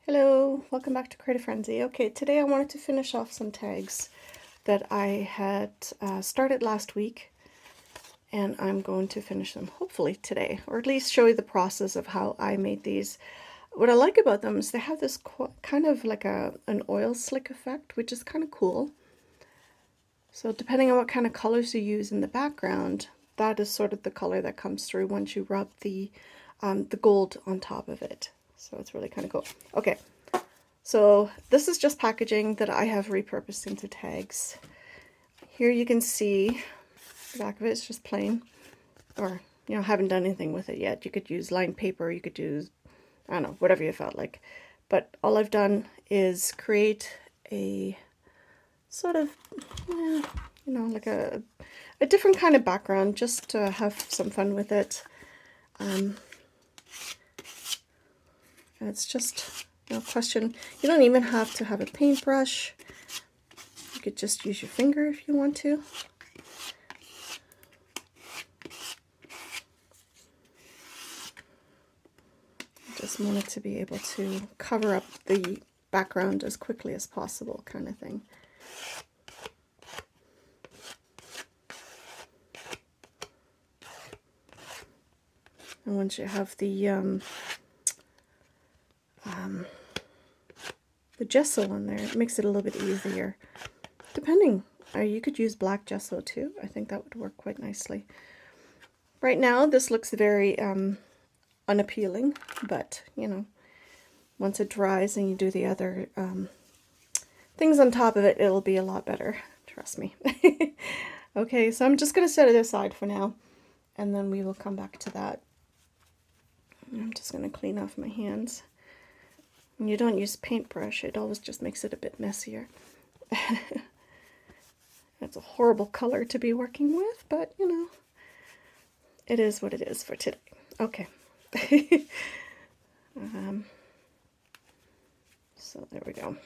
Hello, welcome back to Creative Frenzy. Okay, today I wanted to finish off some tags that I had started last week, and I'm going to finish them hopefully today, or at least show you the process of how I made these. What I like about them is they have this kind of like an oil slick effect, which is kind of cool. So depending on what kind of colors you use in the background, that is sort of the color that comes through once you rub the gold on top of it. So it's really kind of cool. Okay, so this is just packaging that I have repurposed into tags. Here you can see the back of it is just plain, or haven't done anything with it yet. You could use lined paper, you could use, I don't know, whatever you felt like. But all I've done is create a sort of, like a different kind of background, just to have some fun with it. And it's just question. You don't even have to have a paintbrush. You could just use your finger if you want to. Just wanted to be able to cover up the background as quickly as possible, kind of thing. And once you have the gesso on there, it makes it a little bit easier. Depending, you could use black gesso too. I think that would work quite nicely. Right now, this looks very unappealing, but once it dries and you do the other things on top of it, it'll be a lot better. Trust me. Okay, so I'm just going to set it aside for now, and then we will come back to that. I'm just going to clean off my hands. When you don't use paintbrush, it always just makes it a bit messier. It's a horrible color to be working with, but it is what it is for today. Okay. So there we go.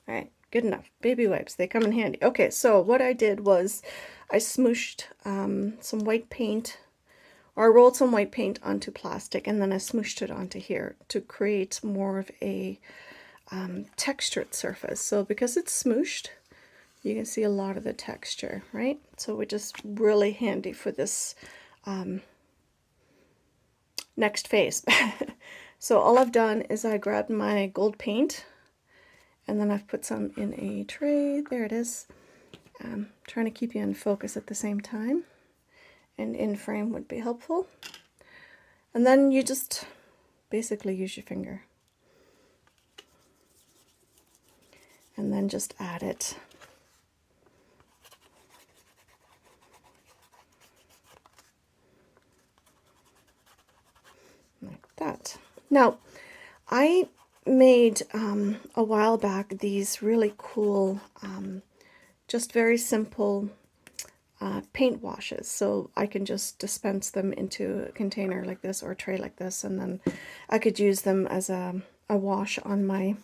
All right, good enough. Baby wipes, they come in handy. Okay, so what I did was I smooshed some white paint, or I rolled some white paint onto plastic, and then I smooshed it onto here to create more of a textured surface. So because it's smooshed, you can see a lot of the texture, right? So we're just really handy for this next phase. So all I've done is I grabbed my gold paint, and then I've put some in a tray. There it is. Trying to keep you in focus at the same time, and in frame would be helpful. And then you just basically use your finger, and then just add it. Like that. Now, I made a while back these really cool, just very simple paint washes. So I can just dispense them into a container like this or a tray like this, and then I could use them as a wash on my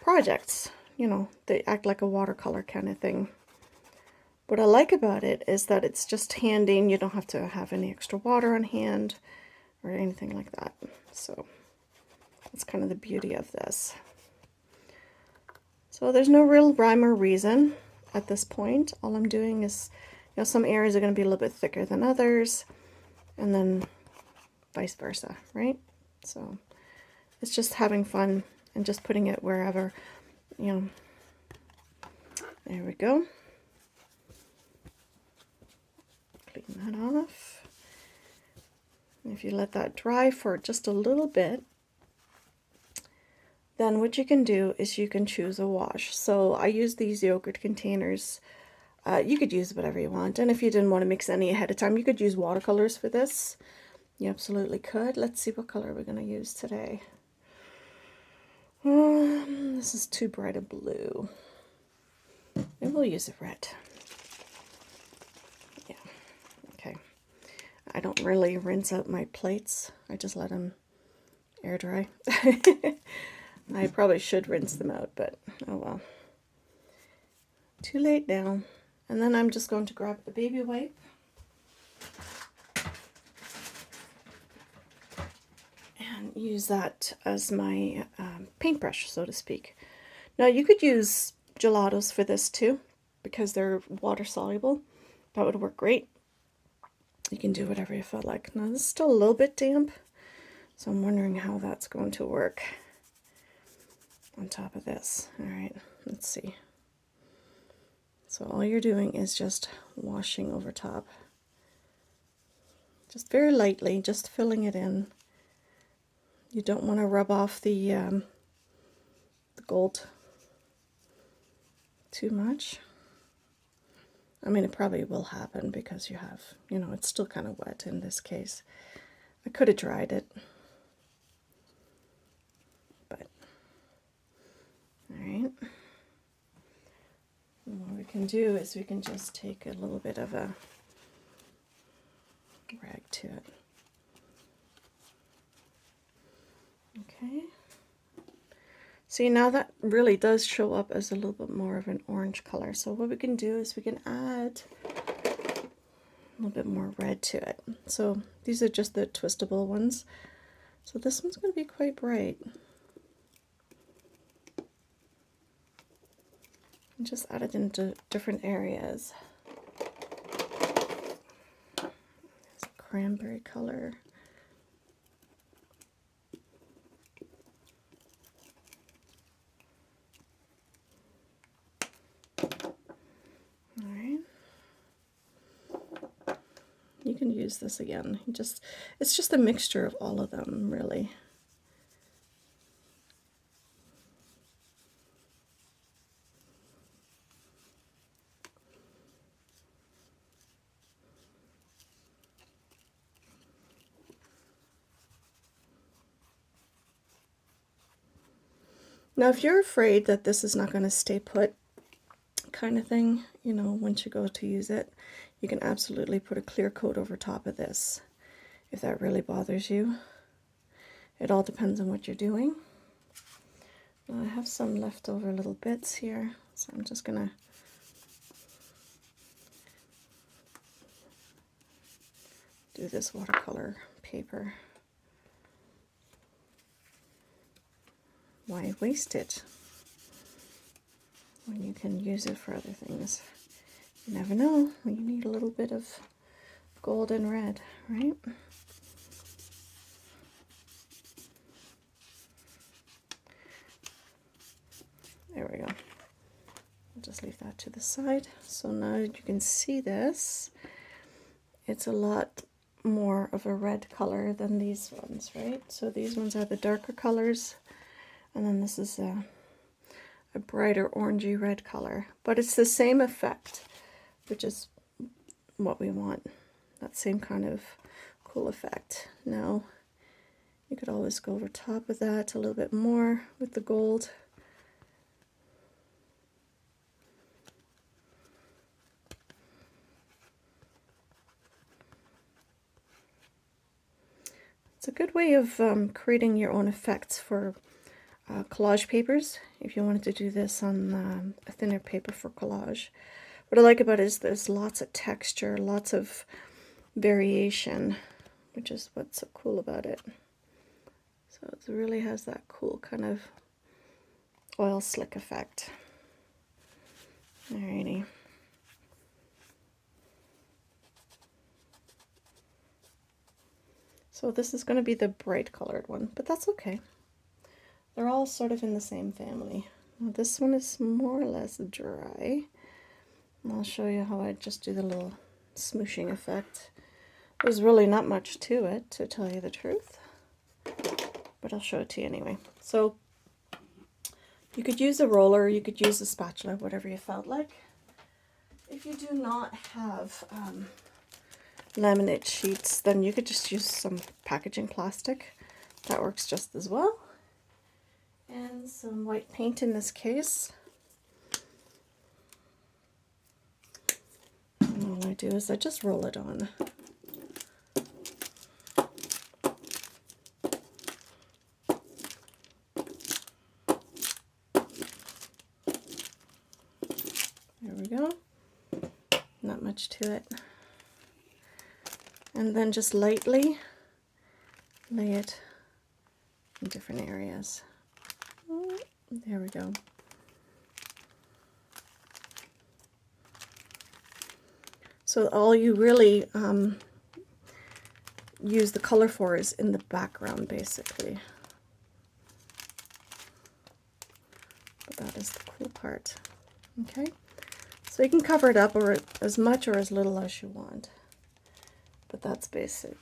projects. They act like a watercolor kind of thing. What I like about it is that it's just handy, and you don't have to have any extra water on hand or anything like that. So that's kind of the beauty of this. So there's no real rhyme or reason at this point. All I'm doing is, some areas are going to be a little bit thicker than others, and then vice versa, right? So it's just having fun and just putting it wherever, There we go. Clean that off. And if you let that dry for just a little bit, then what you can do is you can choose a wash. So I use these yogurt containers. You could use whatever you want, and if you didn't want to mix any ahead of time, you could use watercolors for this. You absolutely could. Let's see what color we're going to use today. This is too bright a blue. Maybe we'll use a red. Yeah, okay. I don't really rinse out my plates. I just let them air dry. I probably should rinse them out, but oh well. Too late now. And then I'm just going to grab a baby wipe. and use that as my paintbrush, so to speak. Now you could use gelatos for this too, because they're water soluble. That would work great. You can do whatever you feel like. Now this is still a little bit damp, so I'm wondering how that's going to work on top of this. All right, let's see. So all you're doing is just washing over top. Just very lightly, just filling it in. You don't want to rub off the gold too much. I mean, it probably will happen because you have, you know, it's still kind of wet in this case. I could have dried it, but all right. And what we can do is we can just take a little bit of a rag to it. Okay. See, now that really does show up as a little bit more of an orange color. So what we can do is we can add a little bit more red to it. So these are just the twistable ones. So this one's going to be quite bright. And just add it into different areas. There's a cranberry color. You can use this again. It's just a mixture of all of them, really. Now, if you're afraid that this is not going to stay put kind of thing, you know, once you go to use it, you can absolutely put a clear coat over top of this if that really bothers you. It all depends on what you're doing. Now, I have some leftover little bits here, so I'm just going to do this watercolor paper. Why waste it when you can use it for other things? You never know when you need a little bit of gold and red, right? There we go. I'll just leave that to the side. So now you can see this. It's a lot more of a red color than these ones, right? So these ones are the darker colors, and then this is a brighter orangey red color. But it's the same effect, which is what we want. That same kind of cool effect. Now, you could always go over top of that a little bit more with the gold. It's a good way of creating your own effects for collage papers, if you wanted to do this on a thinner paper for collage. What I like about it is there's lots of texture, lots of variation, which is what's so cool about it. So it really has that cool kind of oil slick effect. Alrighty. So this is going to be the bright colored one, but that's okay. They're all sort of in the same family. Now this one is more or less dry. And I'll show you how I just do the little smooshing effect. There's really not much to it, to tell you the truth, but I'll show it to you anyway. So you could use a roller, you could use a spatula, whatever you felt like. If you do not have laminate sheets, then you could just use some packaging plastic. That works just as well. And some white paint in this case. And all I do is I just roll it on. There we go. Not much to it. And then just lightly lay it in different areas. There we go. So all you really use the color for is in the background, basically. But that is the cool part. Okay, so you can cover it up or as much or as little as you want. But that's basic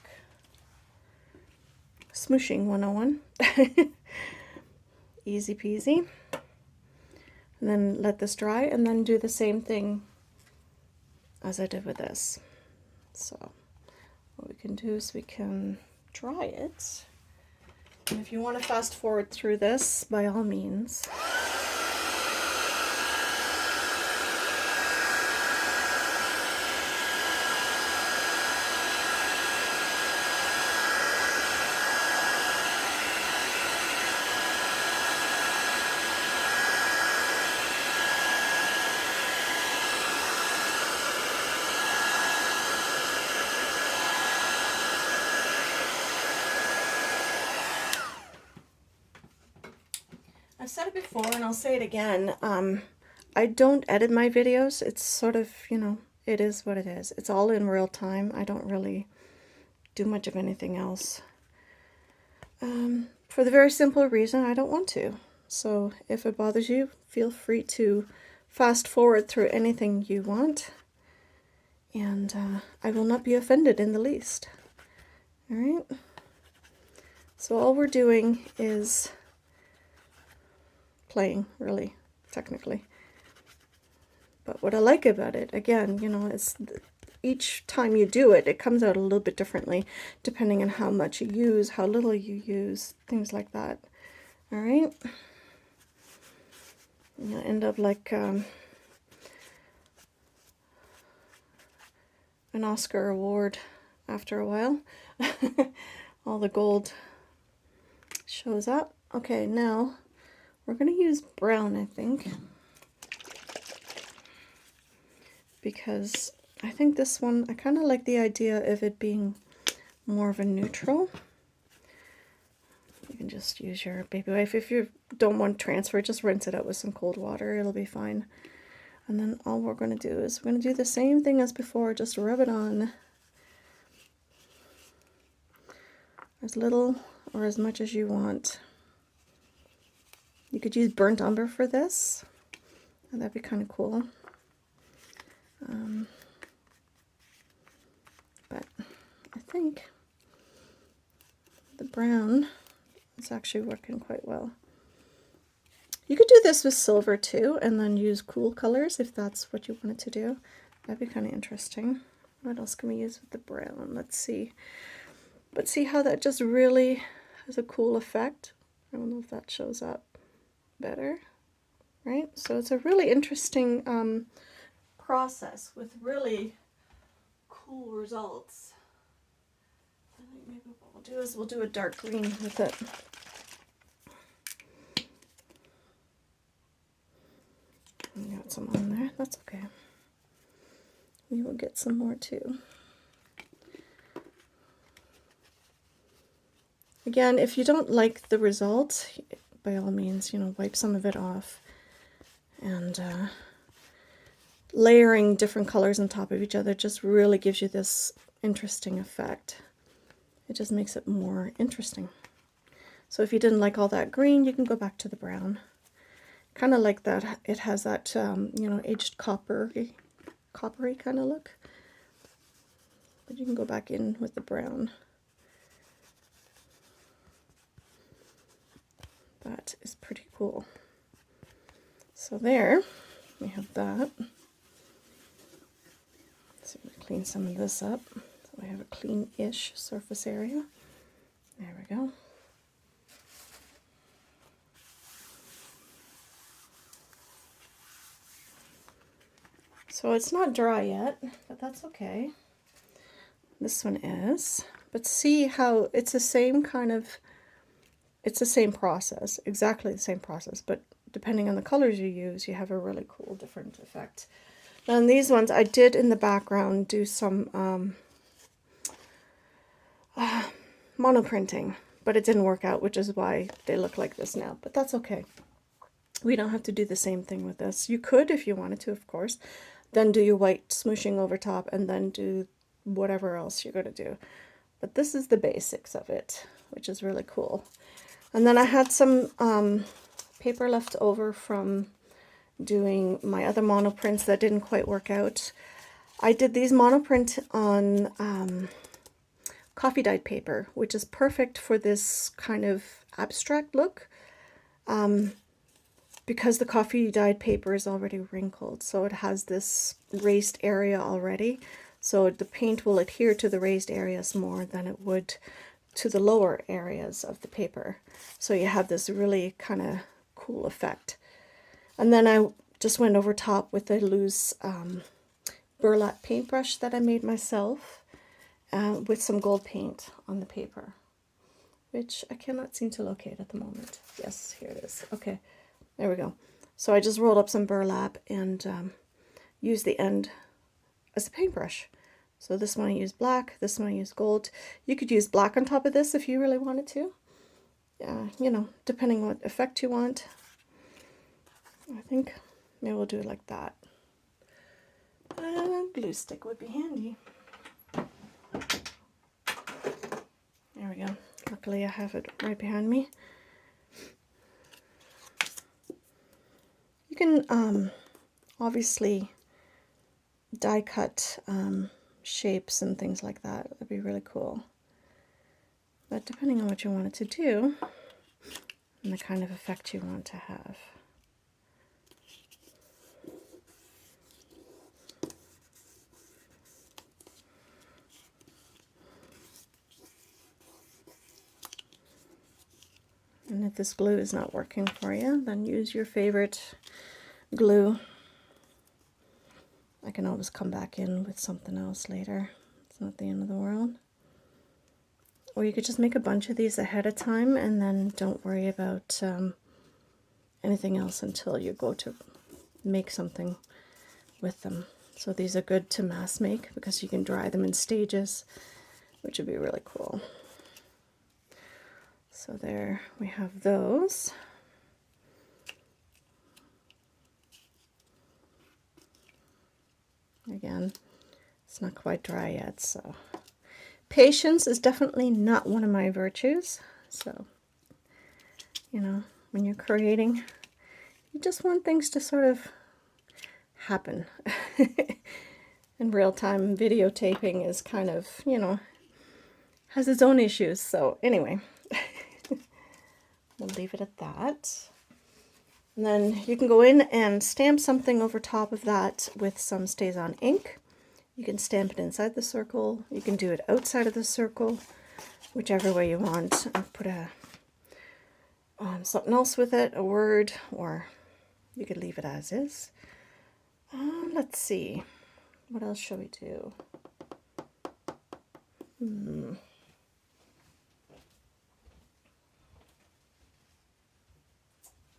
smooshing 101. Easy peasy. And then let this dry and then do the same thing as I did with this. So what we can do is we can dry it. And if you want to fast forward through this, by all means. I've said it before and I'll say it again. I don't edit my videos. It's sort of, you know, it is what it is. It's all in real time. I don't really do much of anything else. For the very simple reason I don't want to. So if it bothers you, feel free to fast forward through anything you want. And I will not be offended in the least. All right. So all we're doing is playing, really, technically. But what I like about it, again, you know, it's each time you do it, it comes out a little bit differently, depending on how much you use, how little you use, things like that. All right? You'll end up like an Oscar award after a while. All the gold shows up. Okay, now we're going to use brown, I think, because I think this one, I kind of like the idea of it being more of a neutral. You can just use your baby wipe. If you don't want to transfer, just rinse it out with some cold water. It'll be fine. And then all we're going to do is we're going to do the same thing as before, just rub it on as little or as much as you want. You could use burnt umber for this. That'd be kind of cool. But I think the brown is actually working quite well. You could do this with silver too, and then use cool colors if that's what you wanted to do. That'd be kind of interesting. What else can we use with the brown? Let's see. But see how that just really has a cool effect? I don't know if that shows up better, right? So it's a really interesting process with really cool results. I think maybe what we'll do is we'll do a dark green with it. We got some on there, that's okay. We will get some more too. Again, if you don't like the result, by all means, you know, wipe some of it off. And layering different colors on top of each other just really gives you this interesting effect. It just makes it more interesting. So if you didn't like all that green, you can go back to the brown. Kind of like that, it has that, you know, aged coppery kind of look. But you can go back in with the brown. That is pretty cool. So there, we have that. So I'm going to clean some of this up. So we have a clean-ish surface area. There we go. So it's not dry yet, but that's okay. This one is. But see how it's the same kind of, it's the same process, exactly the same process, but depending on the colors you use, you have a really cool different effect. And these ones, I did in the background do some monoprinting. but it didn't work out, which is why they look like this now. But that's okay. We don't have to do the same thing with this. You could if you wanted to, of course. Then do your white smooshing over top and then do whatever else you're going to do. But this is the basics of it, which is really cool. And then I had some paper left over from doing my other monoprints that didn't quite work out. I did these monoprint on coffee dyed paper, which is perfect for this kind of abstract look. Because the coffee dyed paper is already wrinkled, so it has this raised area already, so the paint will adhere to the raised areas more than it would to the lower areas of the paper. So you have this really kind of cool effect. And then I just went over top with a loose burlap paintbrush that I made myself with some gold paint on the paper, which I cannot seem to locate at the moment. Yes, here it is. Okay. There we go. So I just rolled up some burlap and used the end as a paintbrush. So this one I used black, this one I used gold. You could use black on top of this if you really wanted to. You know, depending what effect you want. I think maybe we'll do it like that. A glue stick would be handy. There we go. Luckily I have it right behind me. You can obviously die cut shapes and things like that. That'd be really cool. But depending on what you want it to do and the kind of effect you want to have. And if this glue is not working for you, then use your favorite glue. I can always come back in with something else later. It's not the end of the world. Or you could just make a bunch of these ahead of time and then don't worry about anything else until you go to make something with them. So these are good to mass make because you can dry them in stages, which would be really cool. So there we have those. Again, it's not quite dry yet, so patience is definitely not one of my virtues. So, you know, when you're creating, you just want things to sort of happen. In real time, videotaping is kind of, you know, has its own issues. So anyway, we'll leave it at that. And then you can go in and stamp something over top of that with some StazOn ink. You can stamp it inside the circle. You can do it outside of the circle, whichever way you want. And put a something else with it, a word, or you could leave it as is. Let's see. What else shall we do?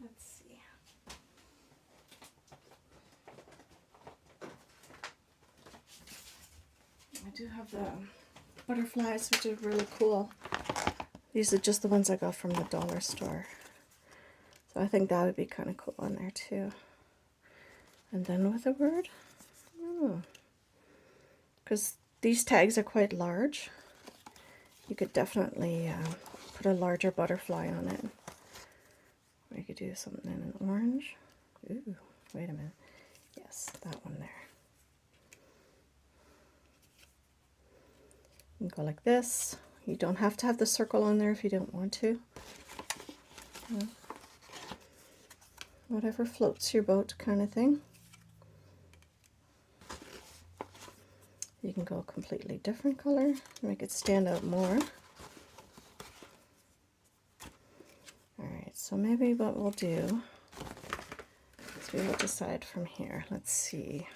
Let's see. I do have the butterflies, which are really cool. These are just the ones I got from the dollar store. So I think that would be kind of cool on there too. And then with a word? Because these tags are quite large. You could definitely put a larger butterfly on it. Or you could do something in an orange. Ooh, wait a minute. Yes, that one there. You can go like this. You don't have to have the circle on there if you don't want to. Whatever floats your boat kind of thing. You can go a completely different color, make it stand out more. Alright, so maybe what we'll do is we will decide from here. Let's see.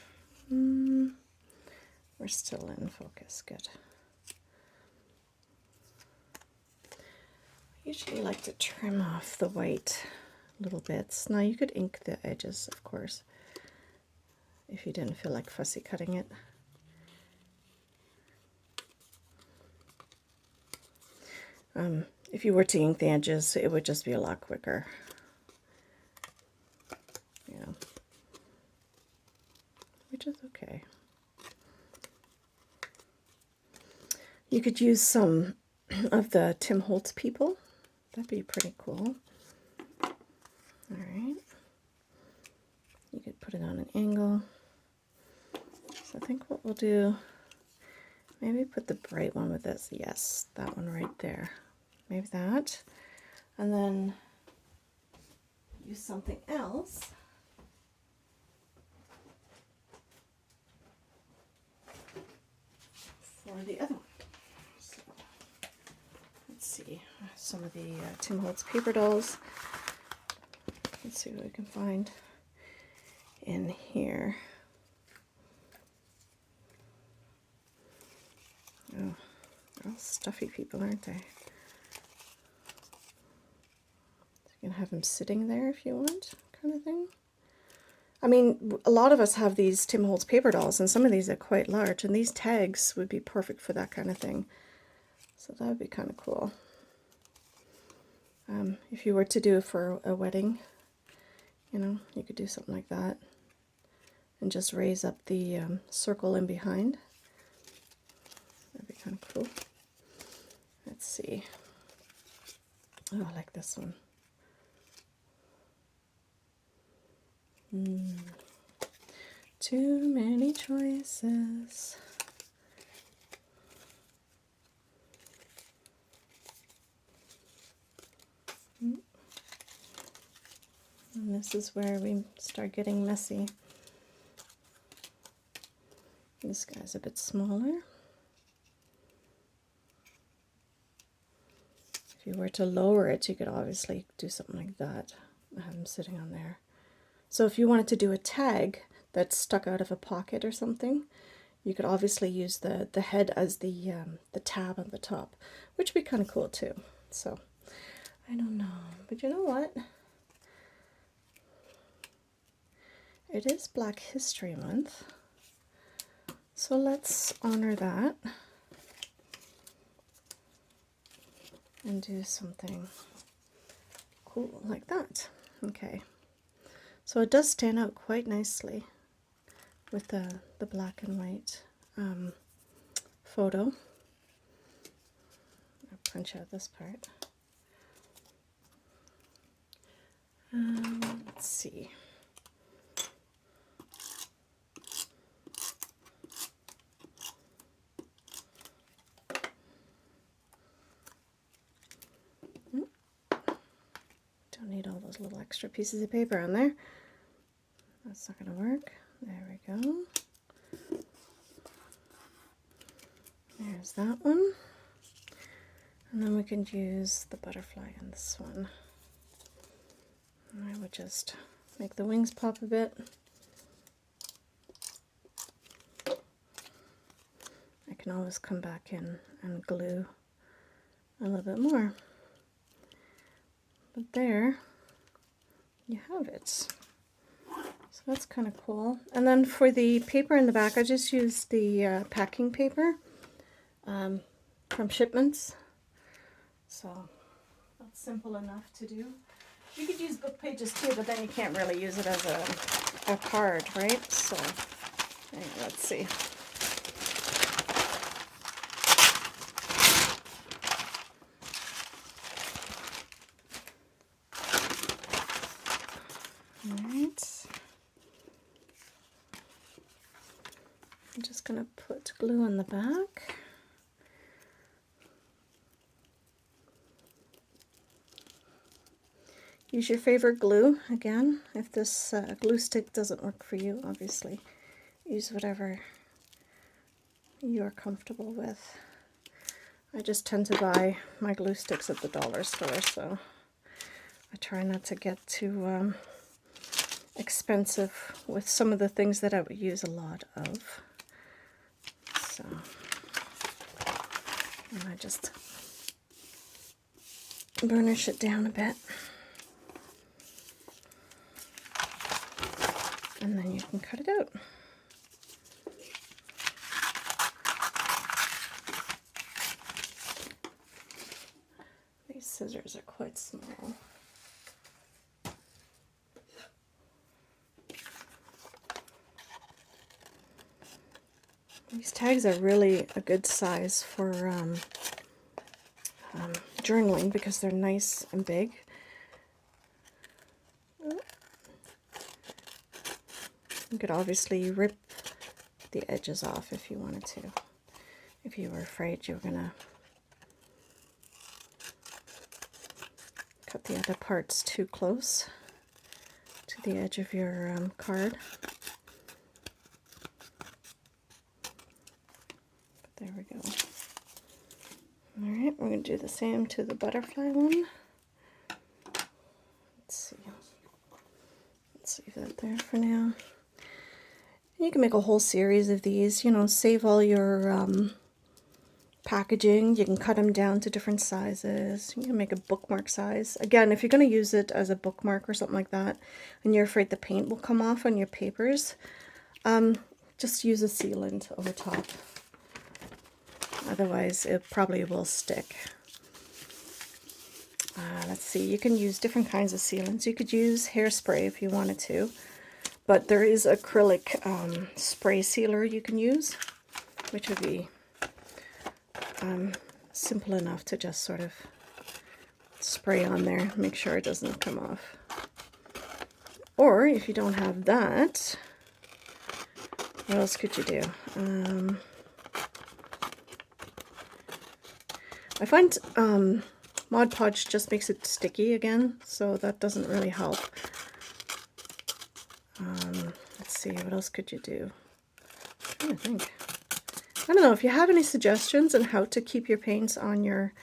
We're still in focus, good. I usually like to trim off the white little bits. Now you could ink the edges, of course, if you didn't feel like fussy cutting it. if you were to ink the edges, it would just be a lot quicker. Yeah, which is okay. You could use some of the Tim Holtz people. That'd be pretty cool. All right. You could put it on an angle. So I think what we'll do, maybe put the bright one with this. Yes, that one right there. Maybe that. And then use something else. For the other one. So, let's see. Some of the Tim Holtz paper dolls. Let's see what we can find in here. Oh, they're all stuffy people, aren't they? You can have them sitting there if you want, kind of thing. I mean, a lot of us have these Tim Holtz paper dolls, and some of these are quite large, and these tags would be perfect for that kind of thing. So that would be kind of cool. If you were to do it for a wedding, you know, you could do something like that. And just raise up the circle in behind. That'd be kind of cool. Let's see. Oh, I like this one. Too many choices. And this is where we start getting messy. This guy's a bit smaller. If you were to lower it, you could obviously do something like that. Have him sitting on there. So if you wanted to do a tag that's stuck out of a pocket or something, you could obviously use the head as the tab on the top, which would be kind of cool too. So I don't know, but you know what? It is Black History Month, so let's honor that and do something cool like that. Okay, so it does stand out quite nicely with the black and white photo. I'll punch out this part. Let's see. Don't need all those little extra pieces of paper on there. That's not going to work. There we go. There's that one. And then we can use the butterfly in this one. And I would just make the wings pop a bit. I can always come back in and glue a little bit more. But there you have it. So that's kind of cool. And then for the paper in the back, I just used the packing paper from Shipments. So that's simple enough to do. You could use book pages too, but then you can't really use it as a card, right? So anyway, let's see. Alright. I'm just going to put glue on the back. Use your favorite glue. Again, if this glue stick doesn't work for you, obviously use whatever you're comfortable with. I just tend to buy my glue sticks at the dollar store, so I try not to get too expensive with some of the things that I would use a lot of. So, and I just burnish it down a bit. And then you can cut it out. These These tags are really a good size for journaling because they're nice and big. You could obviously rip the edges off if you wanted to, if you were afraid you were going to cut the other parts too close to the edge of your card. But there we go. Alright, we're going to do the same to the butterfly one. Let's leave that there for now. You can make a whole series of these, you know, save all your packaging. You can cut them down to different sizes. You can make a bookmark size. Again, if you're going to use it as a bookmark or something like that, and you're afraid the paint will come off on your papers, just use a sealant over top. Otherwise, it probably will stick. Let's see, you can use different kinds of sealants. You could use hairspray if you wanted to. But there is acrylic spray sealer you can use, which would be simple enough to just sort of spray on there, make sure it doesn't come off. Or if you don't have that, what else could you do? I find Mod Podge just makes it sticky again, so that doesn't really help. Let's see, what else could you do? I'm trying to think. I don't know, if you have any suggestions on how to keep your paints on your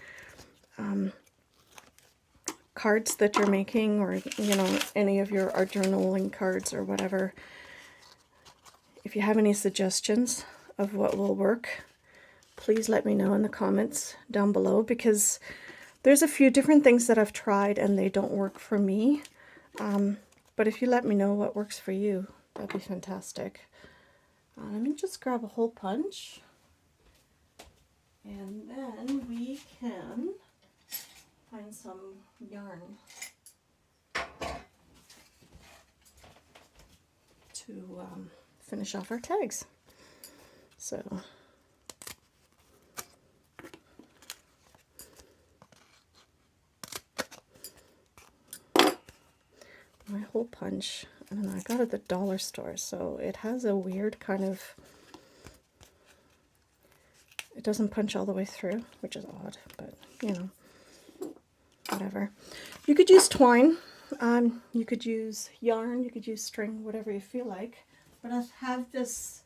cards that you're making, or, you know, any of your art journaling cards or whatever. If you have any suggestions of what will work, please let me know in the comments down below, because there's a few different things that I've tried and they don't work for me. But if you let me know what works for you, that'd be fantastic. Let me just grab a hole punch, and then we can find some yarn to finish off our tags. So my hole punch, I don't know, I got it at the dollar store, so it has a weird kind of, it doesn't punch all the way through, which is odd, but you know, whatever. You could use twine, you could use yarn, you could use string, whatever you feel like. But I have this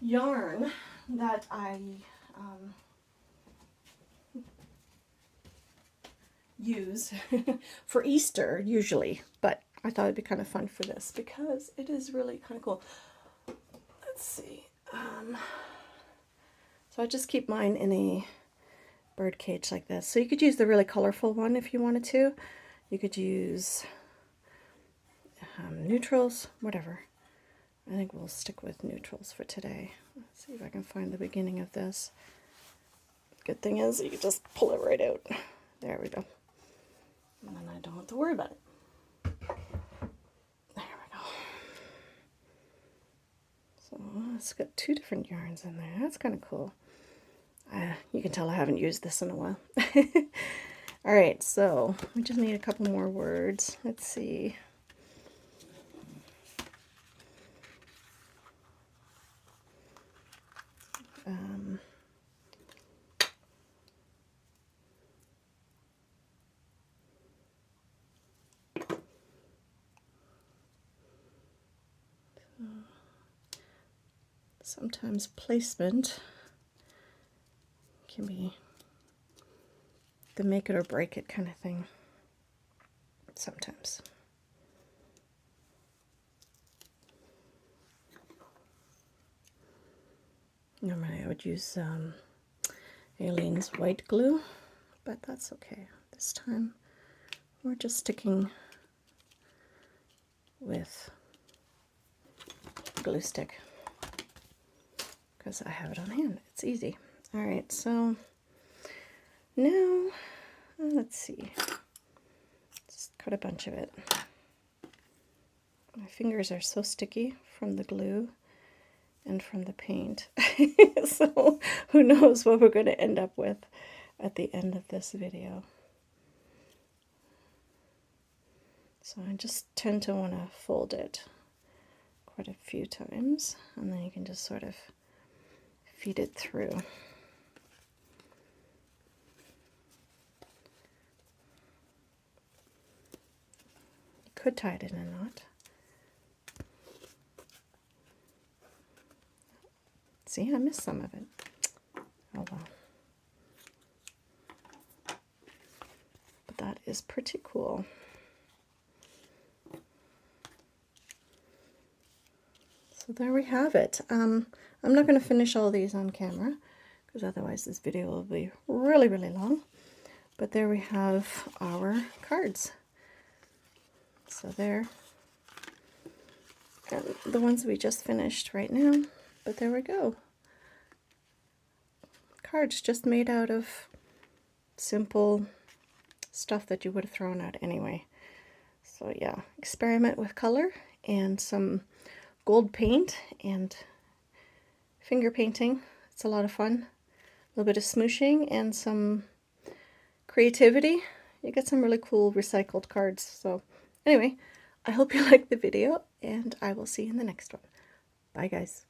yarn that I use for Easter usually, but I thought it'd be kind of fun for this because it is really kind of cool. Let's see. So I just keep mine in a bird cage like this. So you could use the really colorful one if you wanted to. You could use neutrals, whatever. I think we'll stick with neutrals for today. Let's see if I can find the beginning of this. Good thing is you can just pull it right out. There we go. And then I don't have to worry about it. There we go. So it's got two different yarns in there. That's kind of cool. You can tell I haven't used this in a while. Alright, so we just need a couple more words. Let's see. Sometimes placement can be the make it or break it kind of thing. Sometimes. Normally I would use Aleene's white glue, but that's okay. This time we're just sticking with glue stick because I have it on hand. It's easy. Alright, so now let's see. Just cut a bunch of it. My fingers are so sticky from the glue, and from the paint. So who knows what we're going to end up with at the end of this video. So I just tend to want to fold it quite a few times, and then you can just sort of feed it through. You could tie it in a knot. See, I missed some of it. Oh well. But that is pretty cool. So there we have it. I'm not going to finish all these on camera because otherwise this video will be really, really long. But there we have our cards. So there, and the ones we just finished right now. But there we go. Cards just made out of simple stuff that you would have thrown out anyway. So yeah, experiment with color and some gold paint and finger painting. It's a lot of fun. A little bit of smooshing and some creativity. You get some really cool recycled cards. So anyway, I hope you liked the video, and I will see you in the next one. Bye guys.